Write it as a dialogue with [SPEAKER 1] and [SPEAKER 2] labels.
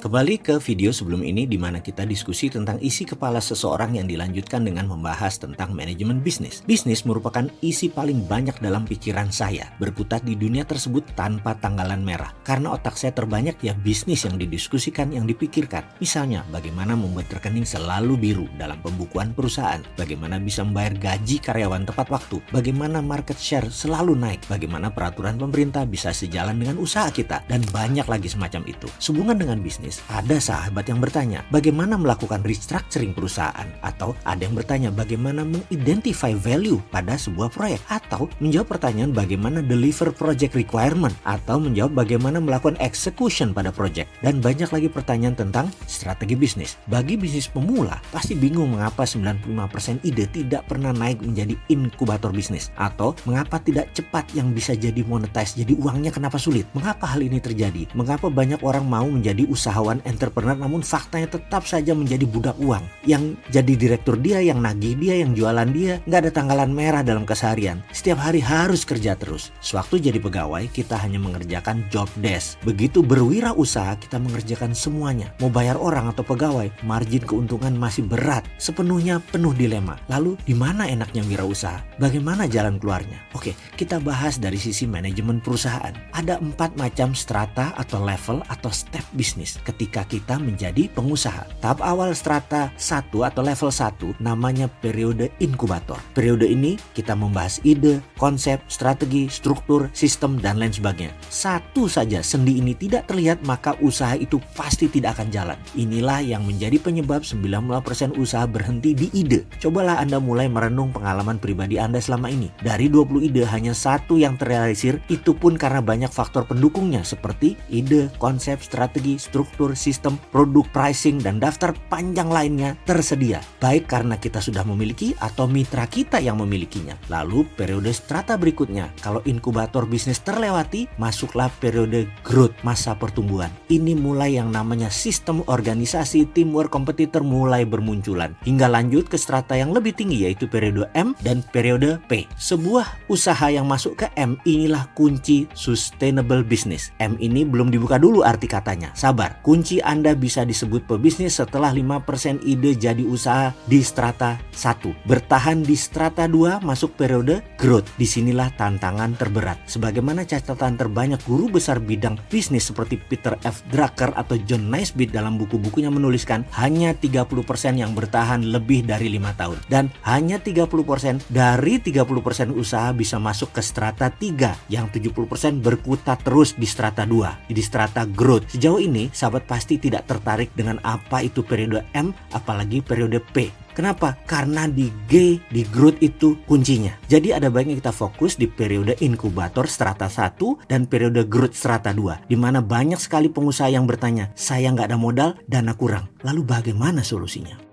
[SPEAKER 1] Kembali ke video sebelum ini di mana kita diskusi tentang isi kepala seseorang yang dilanjutkan dengan membahas tentang manajemen bisnis. Bisnis merupakan isi paling banyak dalam pikiran saya, berkutat di dunia tersebut tanpa tanggalan merah. Karena otak saya terbanyak ya bisnis yang didiskusikan, yang dipikirkan. Misalnya, bagaimana membuat rekening selalu biru dalam pembukuan perusahaan, bagaimana bisa membayar gaji karyawan tepat waktu, bagaimana market share selalu naik, bagaimana peraturan pemerintah bisa sejalan dengan usaha kita, dan banyak lagi semacam itu. Sehubungan dengan bisnis, ada sahabat yang bertanya, bagaimana melakukan restructuring perusahaan? Atau ada yang bertanya, bagaimana mengidentify value pada sebuah proyek? Atau menjawab pertanyaan bagaimana deliver project requirement? Atau menjawab bagaimana melakukan execution pada project? Dan banyak lagi pertanyaan tentang strategi bisnis. Bagi bisnis pemula, pasti bingung mengapa 95% ide tidak pernah naik menjadi inkubator bisnis. Atau mengapa tidak cepat yang bisa jadi monetize, jadi uangnya kenapa sulit? Mengapa hal ini terjadi? Mengapa banyak orang mau menjadi usahawan entrepreneur namun faktanya tetap saja menjadi budak uang? Yang jadi direktur dia, yang nagih dia, yang jualan dia, nggak ada tanggalan merah dalam keseharian. Setiap hari harus kerja terus. Sewaktu jadi pegawai, kita hanya mengerjakan job desk. Begitu berwirausaha, kita mengerjakan semuanya. Mau bayar orang atau pegawai, margin keuntungan masih berat. Sepenuhnya penuh dilema. Lalu di mana enaknya wirausaha? Bagaimana jalan keluarnya? Oke, kita bahas dari sisi manajemen perusahaan. Ada 4 macam strata atau level atau step bisnis ketika kita menjadi pengusaha. Tahap awal strata 1 atau level 1 namanya periode inkubator. Periode ini kita membahas ide, konsep, strategi, struktur, sistem, dan lain sebagainya. Satu saja sendi ini tidak terlihat, maka usaha itu pasti tidak akan jalan. Inilah yang menjadi penyebab 90% usaha berhenti di ide. Cobalah Anda mulai merenung pengalaman pribadi Anda selama ini. Dari 20 ide hanya 1 yang terrealisir, itu pun karena banyak faktor pendukungnya seperti ide, konsep, strategi, struktur, sistem, produk, pricing, dan daftar panjang lainnya tersedia. Baik karena kita sudah memiliki atau mitra kita yang memilikinya. Lalu periode strata berikutnya, kalau inkubator bisnis terlewati, masuklah periode growth, masa pertumbuhan. Ini mulai yang namanya sistem organisasi, teamwork, kompetitor mulai bermunculan. Hingga lanjut ke strata yang lebih tinggi yaitu periode M dan periode P. Sebuah usaha yang masuk ke M inilah kunci sustainable business. M ini belum dibuka dulu arti katanya. Sabar, kunci Anda bisa disebut pebisnis setelah 5% ide jadi usaha di strata 1. Bertahan di strata 2 masuk periode growth. Disinilah tantangan terberat. Sebagaimana catatan terbanyak guru besar bidang bisnis seperti Peter F. Drucker atau John Naisbitt dalam buku-bukunya menuliskan, hanya 30% yang bertahan lebih dari 5 tahun. Dan hanya 30% dari 30% usaha bisa masuk ke strata 3. Yang 70% berkutat terus di strata 2, di strata growth. Sejauh ini, sahabat pasti tidak tertarik dengan apa itu periode M, apalagi periode P. Kenapa? Karena di G, di growth itu kuncinya. Jadi ada baiknya kita fokus di periode inkubator strata 1 dan periode growth strata 2. Di mana banyak sekali pengusaha yang bertanya, saya nggak ada modal, dana kurang. Lalu bagaimana solusinya?